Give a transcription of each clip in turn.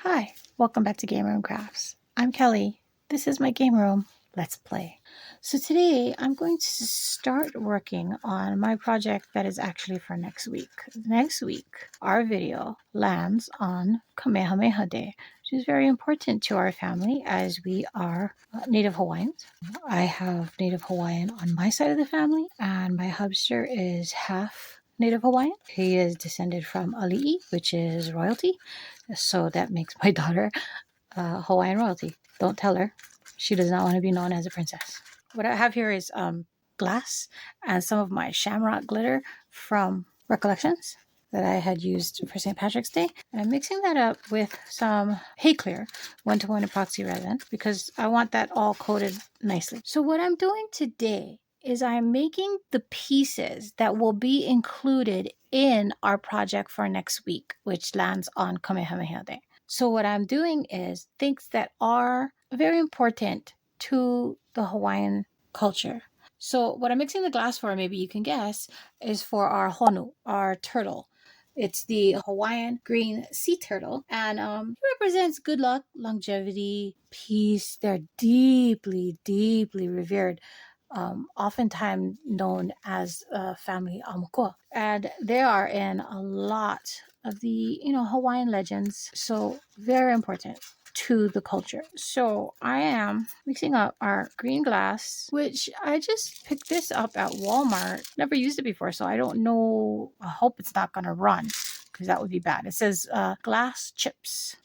Hi, welcome back to Game Room Crafts. I'm Kelly. This is my game room. Let's play. So today I'm going to start working on my project that is actually for next week. Next week, our video lands on Kamehameha Day, which is very important to our family as we are Native Hawaiians. I have Native Hawaiian on my side of the family, and my hubster is half Native Hawaiian. He is descended from Ali'i, which is royalty. So that makes my daughter Hawaiian royalty. Don't tell her. She does not want to be known as a princess. What I have here is glass and some of my shamrock glitter from Recollections that I had used for St. Patrick's Day. And I'm mixing that up with some Hay Clear 1-to-1 epoxy resin because I want that all coated nicely. So what I'm doing today is I'm making the pieces that will be included in our project for next week, which lands on Kamehameha Day. So what I'm doing is things that are very important to the Hawaiian culture. So what I'm mixing the glass for, maybe you can guess, is for our honu, our turtle. It's the Hawaiian green sea turtle, and it represents good luck, longevity, peace. They're deeply, deeply revered. Oftentimes known as family Amukua. And they are in a lot of the, Hawaiian legends. So very important to the culture. So I am mixing up our green glass, which I just picked this up at Walmart. Never used it before, so I don't know. I hope it's not going to run because that would be bad. It says glass chips.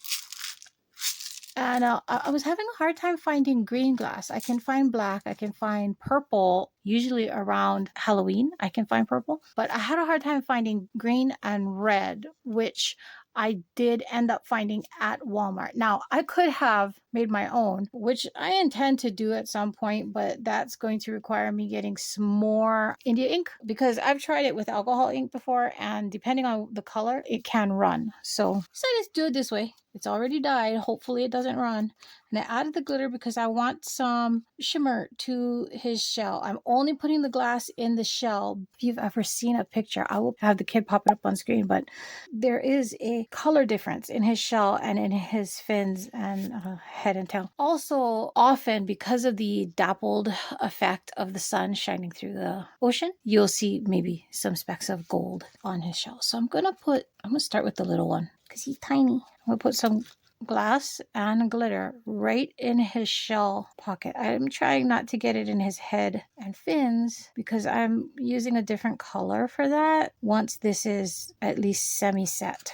And I was having a hard time finding green glass. I can find black. I can find purple, usually around Halloween. I can find purple. But I had a hard time finding green and red, which I did end up finding at Walmart. Now, I could have made my own, which I intend to do at some point, but that's going to require me getting some more India ink because I've tried it with alcohol ink before, and depending on the color, it can run. So I decided to do it this way. It's already dyed. Hopefully it doesn't run. And I added the glitter because I want some shimmer to his shell. I'm only putting the glass in the shell. If you've ever seen a picture, I will have the kid pop it up on screen, but there is a color difference in his shell and in his fins and head and tail. Also, often because of the dappled effect of the sun shining through the ocean, you'll see maybe some specks of gold on his shell. So I'm going to start with the little one because he's tiny. I'm going to put some glass and glitter right in his shell pocket. I'm trying not to get it in his head and fins because I'm using a different color for that once this is at least semi-set.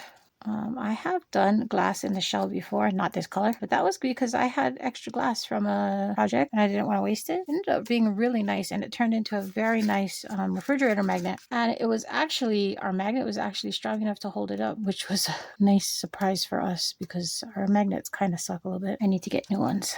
I have done glass in the shell before, not this color, but that was because I had extra glass from a project and I didn't want to waste it. It ended up being really nice, and it turned into a very nice refrigerator magnet. And our magnet was actually strong enough to hold it up, which was a nice surprise for us because our magnets kind of suck a little bit. I need to get new ones.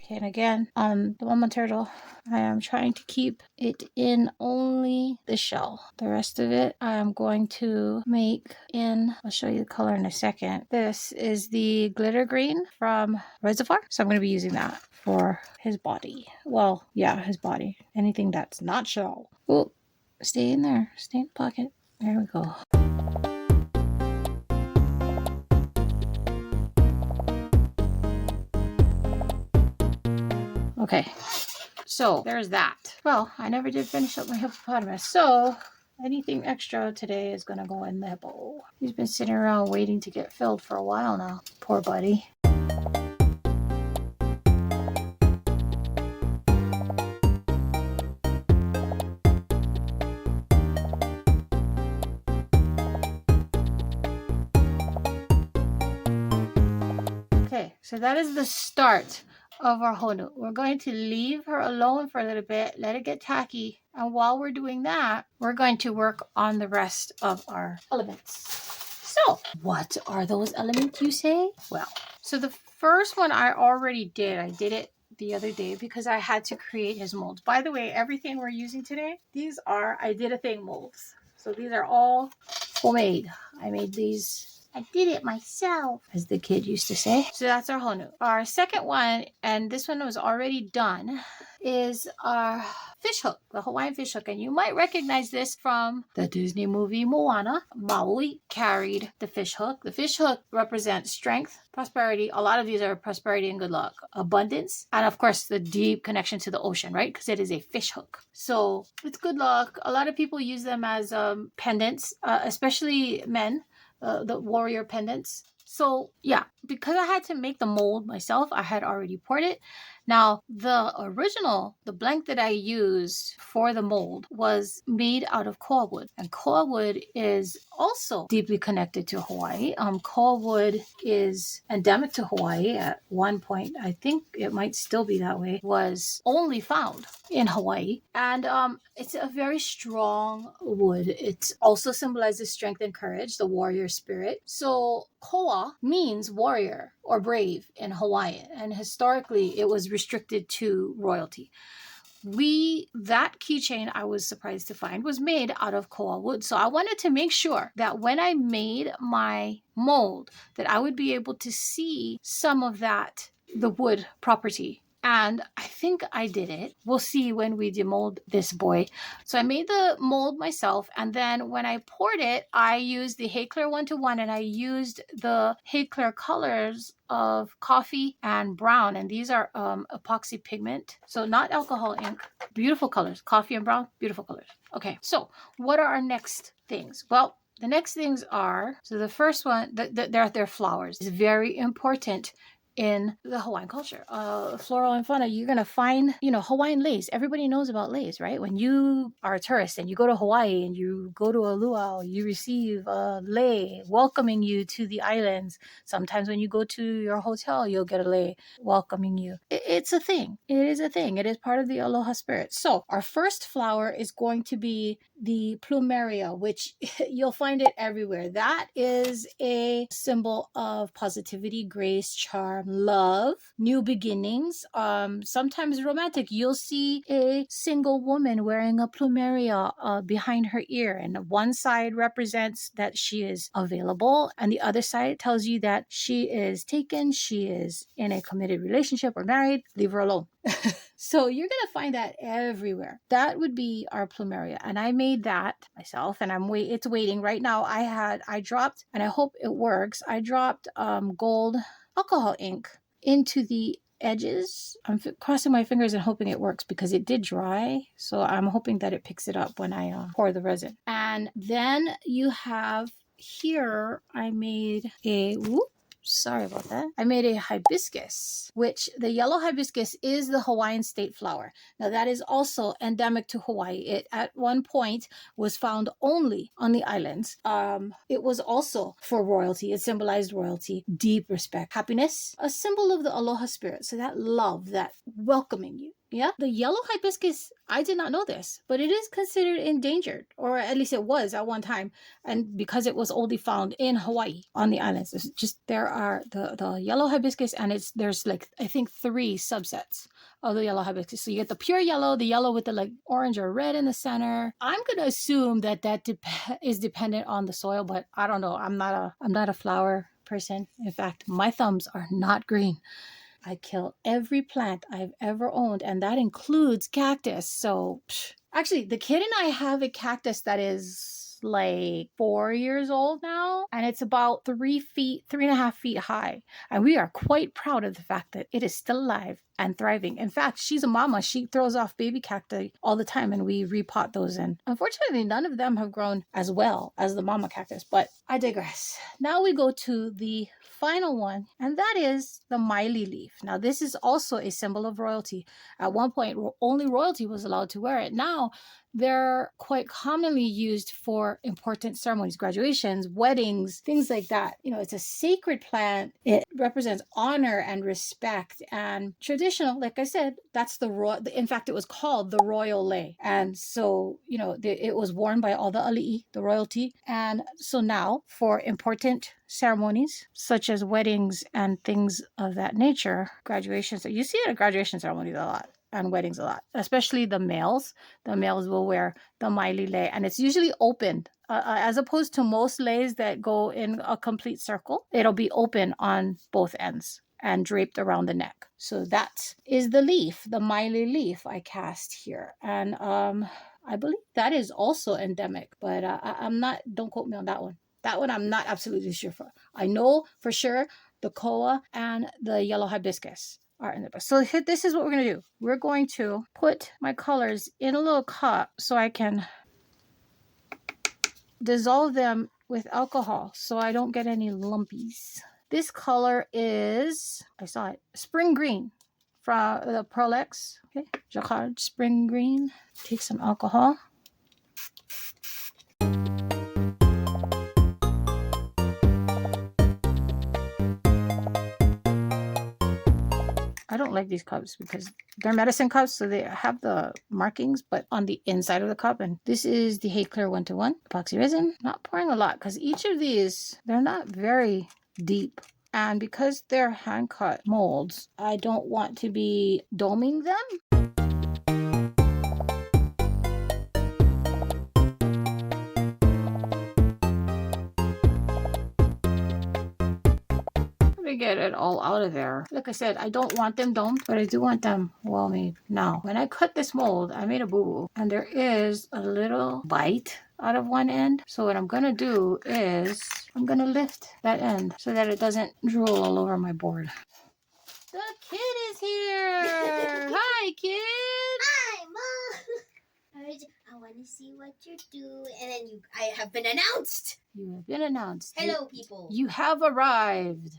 Okay, and again, on the mama turtle, I am trying to keep it in only the shell. The rest of it, I am going to make in, I'll show you the color in a second. This is the glitter green from Reservoir. So I'm going to be using that for his body. Well, yeah, his body. Anything that's not shell. Oh, stay in there. Stay in the pocket. There we go. Okay, so there's that. Well, I never did finish up my hippopotamus, so anything extra today is going to go in the hippo. He's been sitting around waiting to get filled for a while now. Poor buddy. Okay, so that is the start of our honu. We're going to leave her alone for a little bit, let it get tacky. And while we're doing that, we're going to work on the rest of our elements. So, what are those elements, you say? Well, so the first one I already did. I did it the other day because I had to create his molds. By the way, everything we're using today, these are I did a thing molds. So these are all homemade. I made these I did it myself, as the kid used to say. So that's our honu. Our second one, and this one was already done, is our fish hook, the Hawaiian fish hook. And you might recognize this from the Disney movie Moana. Maui carried the fish hook. The fish hook represents strength, prosperity. A lot of these are prosperity and good luck, abundance, and of course the deep connection to the ocean, right? Because it is a fish hook. So it's good luck. A lot of people use them as pendants, especially men, the warrior pendants. So yeah, because I had to make the mold myself, I had already poured it. Now, the original, the blank that I used for the mold was made out of koa wood. And koa wood is also deeply connected to Hawaii. Koa wood is endemic to Hawaii at one point. I think it might still be that way. Was only found in Hawaii. And it's a very strong wood. It also symbolizes strength and courage, the warrior spirit. So koa means warrior or brave in Hawaiian. And historically, it was restricted to royalty. That keychain, I was surprised to find, was made out of koa wood. So I wanted to make sure that when I made my mold, that I would be able to see some of that, the wood property. And I think I did it. We'll see when we demold this boy. So I made the mold myself. And then when I poured it, I used the Hayclear 1-to-1 and I used the Hayclear colors of coffee and brown. And these are epoxy pigment. So not alcohol ink. Beautiful colors. Coffee and brown. Beautiful colors. Okay. So what are our next things? Well, the next things are, so the first one, they're flowers. It's very important in the Hawaiian culture. Floral and fauna, you're going to find, Hawaiian leis. Everybody knows about leis, right? When you are a tourist and you go to Hawaii and you go to a luau, you receive a lei welcoming you to the islands. Sometimes when you go to your hotel, you'll get a lei welcoming you. It's a thing. It is a thing. It is part of the aloha spirit. So our first flower is going to be the plumeria, which you'll find it everywhere. That is a symbol of positivity, grace, charm, love, new beginnings, sometimes romantic. You'll see a single woman wearing a plumeria behind her ear, and one side represents that she is available, and the other side tells you that she is taken, she is in a committed relationship or married, leave her alone. So you're going to find that everywhere. That would be our plumeria. And I made that myself, and it's waiting right now. I dropped, and I hope it works. I dropped gold alcohol ink into the edges. I'm crossing my fingers and hoping it works because it did dry. So I'm hoping that it picks it up when I pour the resin. And then you have here, I made sorry about that. I made a hibiscus, which the yellow hibiscus is the Hawaiian state flower. Now that is also endemic to Hawaii. It at one point was found only on the islands. It was also for royalty. It symbolized royalty, deep respect, happiness, a symbol of the aloha spirit. So that love, that welcoming you. Yeah, the yellow hibiscus, I did not know this, but it is considered endangered, or at least it was at one time. And because it was only found in Hawaii on the islands, there are the yellow hibiscus, and there's like, I think 3 subsets of the yellow hibiscus. So you get the pure yellow, the yellow with the like orange or red in the center. I'm going to assume that is dependent on the soil, but I don't know. I'm not a flower person. In fact, my thumbs are not green. I kill every plant I've ever owned, and that includes cactus. So actually, the kid and I have a cactus that is like 4 years old now, and it's about 3.5 feet high. And we are quite proud of the fact that it is still alive and thriving. In fact, she's a mama. She throws off baby cacti all the time, and we repot those. And unfortunately, none of them have grown as well as the mama cactus, but I digress. Now we go to the final one, and that is the maili leaf. Now, this is also a symbol of royalty. At one point, only royalty was allowed to wear it. Now, they're quite commonly used for important ceremonies, graduations, weddings, things like that. It's a sacred plant. It represents honor and respect and traditional. Like I said, that's in fact, it was called the royal lei. And so, it was worn by all the ali'i, the royalty. And so now for important ceremonies such as weddings and things of that nature, graduations, you see it at graduation ceremonies a lot. And weddings a lot, especially the males. The males will wear the maili lei, and it's usually opened as opposed to most leis that go in a complete circle, it'll be open on both ends and draped around the neck. So that is the leaf, the Miley leaf I cast here. And I believe that is also endemic, but I'm not, don't quote me on that one. That one I'm not absolutely sure for. I know for sure the koa and the yellow hibiscus are in the. So this is what we're going to do. We're going to put my colors in a little cup so I can dissolve them with alcohol so I don't get any lumpies. This color is, I saw it, spring green from the Prolex. Okay, Jacquard spring green. Take some alcohol. I don't like these cups because they're medicine cups, so they have the markings, but on the inside of the cup. And this is the Hey Clear 1-to-1 epoxy resin. Not pouring a lot because each of these, they're not very deep. And because they're hand cut molds, I don't want to be doming them. Get it all out of there. Like I said, I don't want them domed, but I do want them well made. Now, when I cut this mold, I made a boo-boo, and there is a little bite out of one end. So what I'm gonna do is I'm gonna lift that end so that it doesn't drool all over my board. The kid is here. Hi, kid. Hi, Mom. I want to see what you do, and then I have been announced. You have been announced. Hello, people. You have arrived.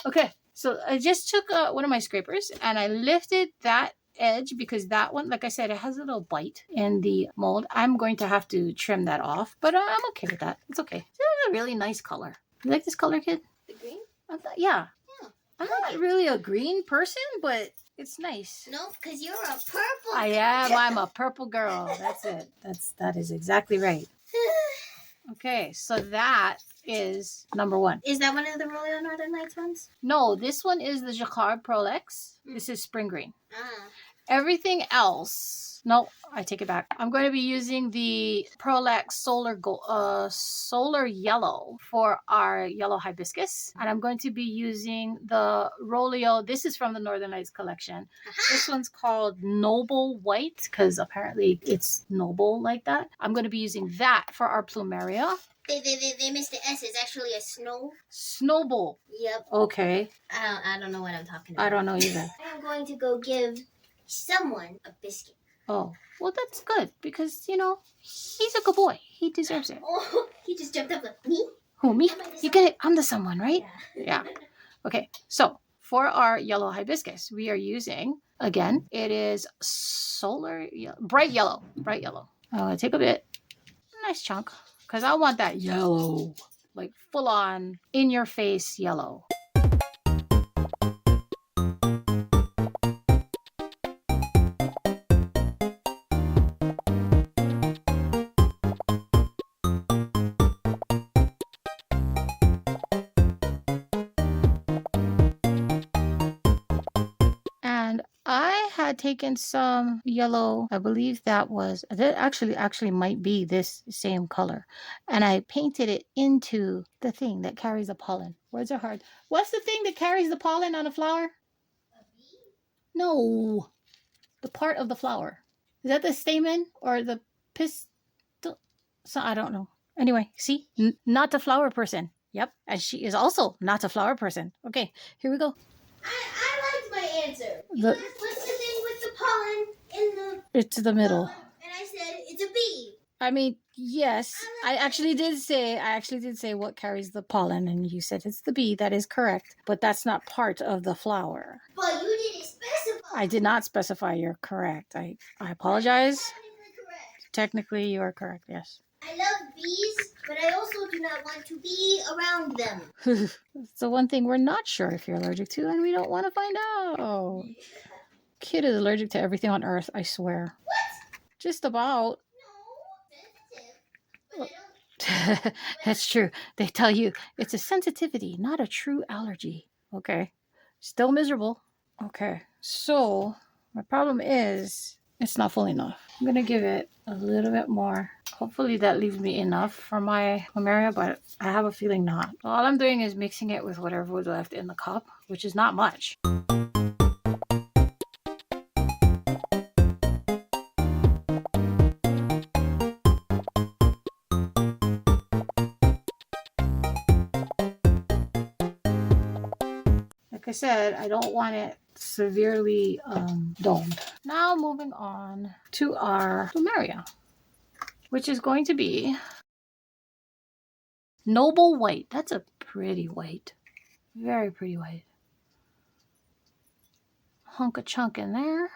Okay, so I just took one of my scrapers and I lifted that edge because that one, like I said, it has a little bite in the mold. I'm going to have to trim that off, but I'm okay with that. It's okay. It's a really nice color. You like this color, kid? The green? Yeah. I'm like not it. really a green person, but it's nice. No, because you're a purple. I am. I'm a purple girl. That's it. That is exactly right. Okay, so that is number one. Is that one of the Royal Northern Lights ones? No, this one is the Jacquard Prolex. This is spring green. Ah. Everything else, no, I take it back. I'm going to be using the Prolex Solar Yellow for our yellow hibiscus. And I'm going to be using the Rolio. This is from the Northern Lights collection. This one's called Noble White because apparently it's noble like that. I'm going to be using that for our plumeria. They missed the S. It's actually a Snowball. Yep. Okay. I don't know what I'm talking about. I don't know either. I'm going to go give someone a biscuit. Oh, well, that's good because, you know, he's a good boy. He deserves it. Oh, he just jumped up like, me? Who, me? Am I the You get it? I'm the someone, right? Yeah. Okay, so for our yellow hibiscus, we are using, again, it is bright yellow. I'm going to take a bit, a nice chunk, because I want that yellow, like full on, in your face yellow. I had taken some yellow, I believe that actually might be this same color. And I painted it into the thing that carries the pollen. Words are hard. What's the thing that carries the pollen on a flower? A bee? No. The part of the flower. Is that the stamen or the pistil? So I don't know. Anyway, see? Not a flower person. Yep. And she is also not a flower person. Okay, here we go. I liked my answer. Because what's the thing with the pollen in the... It's the middle. And I said, it's a bee. I mean, yes. I actually did say what carries the pollen, and you said it's the bee. That is correct. But that's not part of the flower. But you didn't specify. I did not specify. You're correct. I apologize. Technically correct. Technically, you are correct, yes. I love bees, but I also do not want to be around them. It's the one thing we're not sure if you're allergic to, and we don't want to find out. Kid is allergic to everything on earth, I swear. What? Just about. No, sensitive. But I don't... That's true. They tell you it's a sensitivity, not a true allergy. Okay. Still miserable. Okay. So, my problem is it's not full enough. I'm going to give it a little bit more Hopefully that leaves me enough for my Pomeria, but I have a feeling not. So all I'm doing is mixing it with whatever was left in the cup, which is not much. Like I said, I don't want it severely domed. Now moving on to our Pomeria, which is going to be Noble White. That's a pretty white. Very pretty white. Hunk of chunk in there.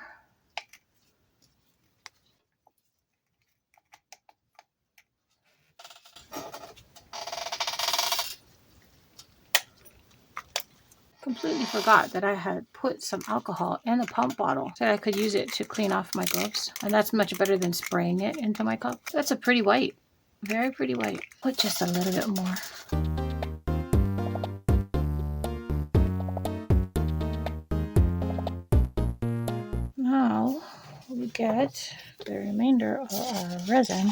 Completely forgot that I had put some alcohol in the pump bottle so I could use it to clean off my gloves. And that's much better than spraying it into my cup. That's a pretty white. Very pretty white. Put just a little bit more. Now we get the remainder of our resin.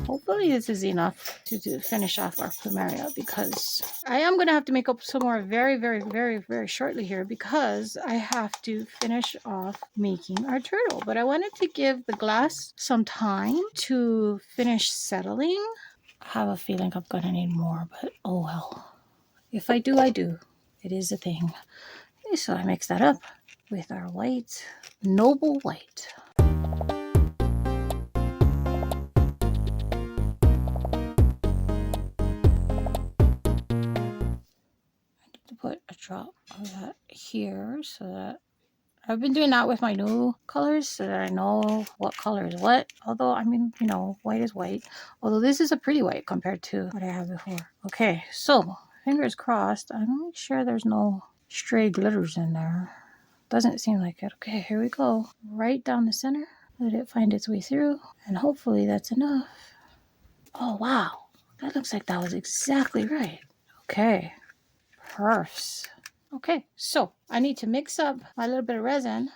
Hopefully this is enough to finish off our Pomeria, because I am going to have to make up some more very shortly here, because I have to finish off making our turtle. But I wanted to give the glass some time to finish settling. I have a feeling I'm going to need more, but oh well. If I do, I do. It is a thing. Okay, so I mix that up with our white, Noble White. Put a drop of that here, so that I've been doing that with my new colors so that I know what color is what. Although, I mean, you know, white is white. Although this is a pretty white compared to what I had before. Okay, so fingers crossed. I'm make sure there's no stray glitters in there. Doesn't seem like it. Okay, here we go. Right down the center. Let it find its way through. And hopefully that's enough. Oh, wow. That looks like that was exactly right. Okay. Perfs. Okay, so I need to mix up my little bit of resin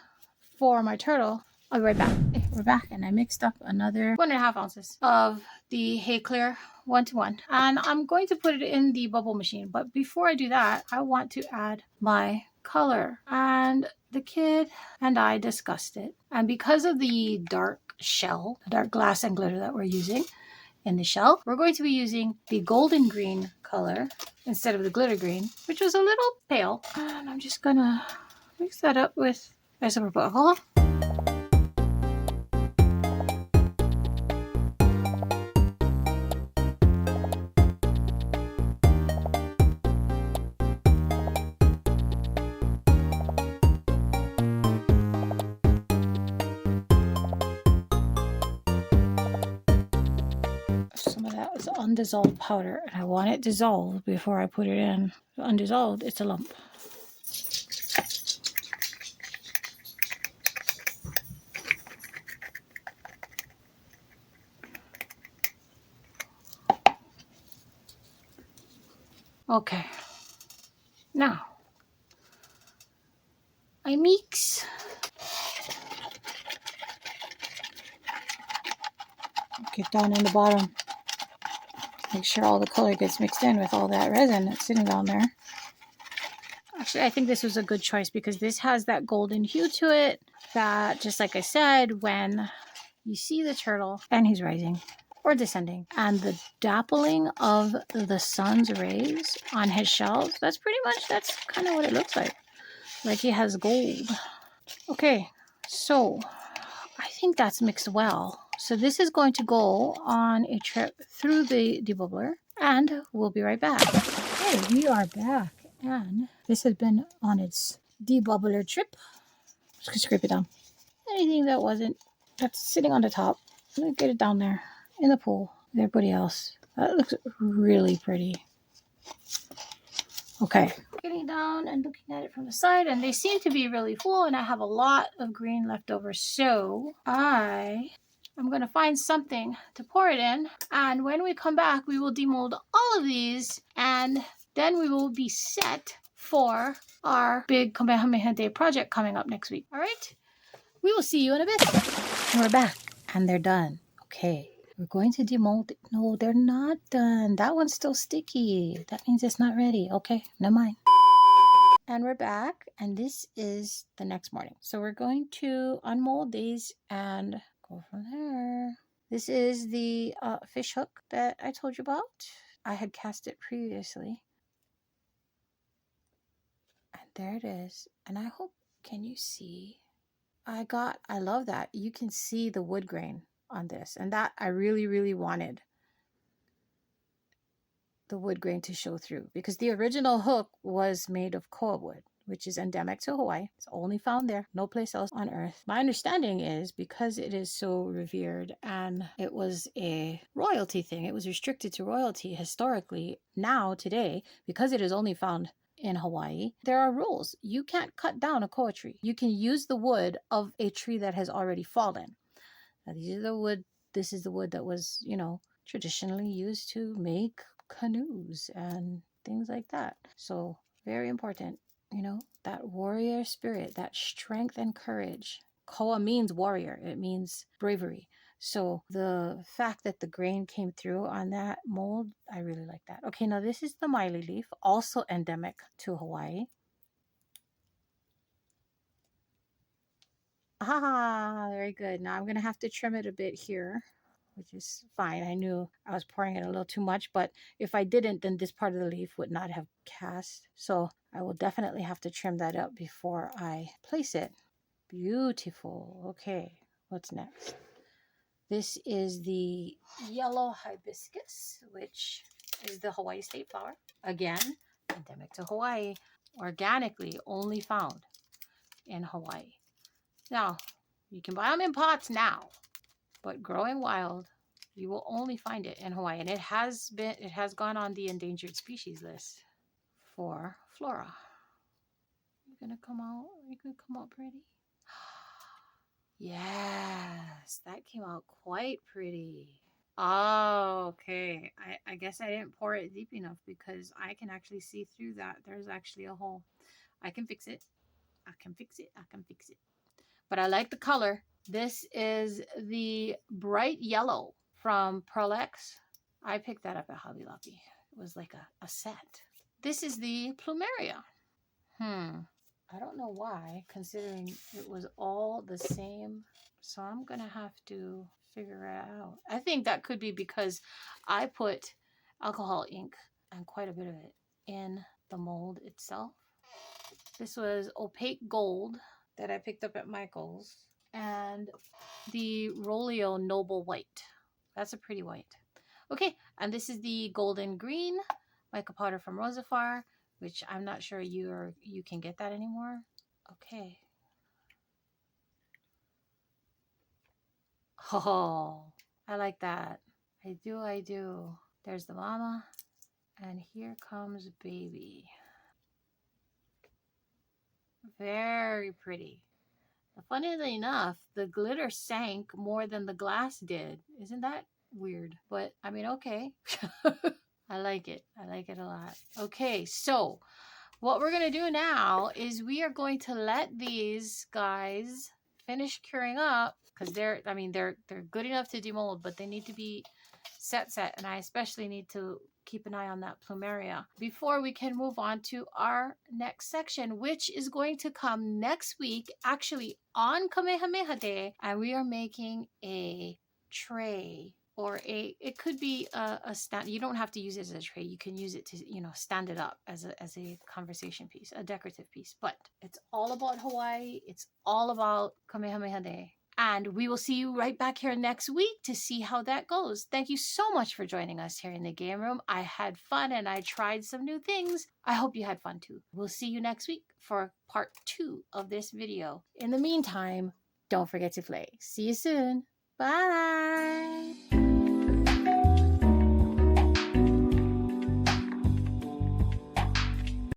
for my turtle. I'll be right back. Okay, we're back, and I mixed up another 1.5 ounces of the Hay Clear 1-to-1, and I'm going to put it in the bubble machine. But before I do that, I want to add my color, and the kid and I discussed it. And because of the dark shell, the dark glass and glitter that we're using in the shell, we're going to be using the golden green color instead of the glitter green, which was a little pale. And I'm just gonna mix that up with isopropyl alcohol. Some of that was undissolved powder, and I want it dissolved before I put it in. Undissolved, it's a lump. Okay, now I mix. Get down in the bottom. Make sure all the color gets mixed in with all that resin that's sitting down there. Actually, I think this was a good choice because this has that golden hue to it that, just like I said, when you see the turtle and he's rising or descending and the dappling of the sun's rays on his shells, that's kind of what it looks like. Like he has gold. Okay, so I think that's mixed well. So this is going to go on a trip through the debubbler, and we'll be right back. Okay, we are back, and this has been on its debubbler trip. Just gonna scrape it down. Anything that's sitting on the top, I'm gonna get it down there in the pool with everybody else. That looks really pretty. Okay, getting down and looking at it from the side, and they seem to be really full, and I have a lot of green left over, so I'm going to find something to pour it in, and when we come back, we will demold all of these and then we will be set for our big Kamehameha Day project coming up next week. All right? We will see you in a bit. And we're back, and they're done. Okay. We're going to demold it. No, they're not done. That one's still sticky. That means it's not ready. Okay, never mind. And we're back, and this is the next morning. So we're going to unmold these and go from there. This is the fish hook that I told you about. I had cast it previously. And there it is. And I hope, can you see? I love that. You can see the wood grain on this. And that I really, really wanted the wood grain to show through, because the original hook was made of koa wood, which is endemic to Hawaii. It's only found there, no place else on earth. My understanding is because it is so revered and it was a royalty thing, it was restricted to royalty historically. Now, today, because it is only found in Hawaii, there are rules. You can't cut down a koa tree. You can use the wood of a tree that has already fallen. Now, this is the wood that was, traditionally used to make canoes and things like that. So very important, that warrior spirit, that strength and courage. Koa means warrior. It means bravery. So the fact that the grain came through on that mold, I really like that. Okay, now this is the Maile leaf, also endemic to Hawaii. Ah, very good. Now I'm going to have to trim it a bit here, which is fine. I knew I was pouring it a little too much, but if I didn't, then this part of the leaf would not have cast. So I will definitely have to trim that up before I place it. Beautiful. Okay, what's next? This is the yellow hibiscus, which is the Hawaii state flower. Again, endemic to Hawaii, organically only found in Hawaii. Now, you can buy them in pots now, but growing wild, you will only find it in Hawaii. And it has gone on the endangered species list for flora. You gonna come out pretty? Yes, that came out quite pretty. Oh, okay. I guess I didn't pour it deep enough because I can actually see through that. There's actually a hole. I can fix it. I can fix it. But I like the color. This is the bright yellow from Pearl-Ex. I picked that up at Hobby Lobby. It was like a set. This is the Plumeria. I don't know why, considering it was all the same. So I'm going to have to figure it out. I think that could be because I put alcohol ink, and quite a bit of it, in the mold itself. This was opaque gold that I picked up at Michael's, and the Rolio Noble White. That's a pretty white. Okay, and this is the golden green mica powder from Rosafar, which I'm not sure you can get that anymore. Okay. Oh, I like that. I do. There's the mama, and here comes baby. Very pretty. Funnily enough, the glitter sank more than the glass did. Isn't that weird? But I mean, okay. I like it. I like it a lot. Okay, so what we're going to do now is we are going to let these guys finish curing up, because they're good enough to demold, but they need to be set, and I especially need to keep an eye on that plumeria before we can move on to our next section, which is going to come next week, actually on Kamehameha Day, and we are making a tray, or it could be a stand. You don't have to use it as a tray. You can use it to, stand it up as a conversation piece, a decorative piece. But it's all about Hawaii. It's all about Kamehameha Day. And we will see you right back here next week to see how that goes. Thank you so much for joining us here in the game room. I had fun and I tried some new things. I hope you had fun too. We'll see you next week for part 2 of this video. In the meantime, don't forget to play. See you soon. Bye.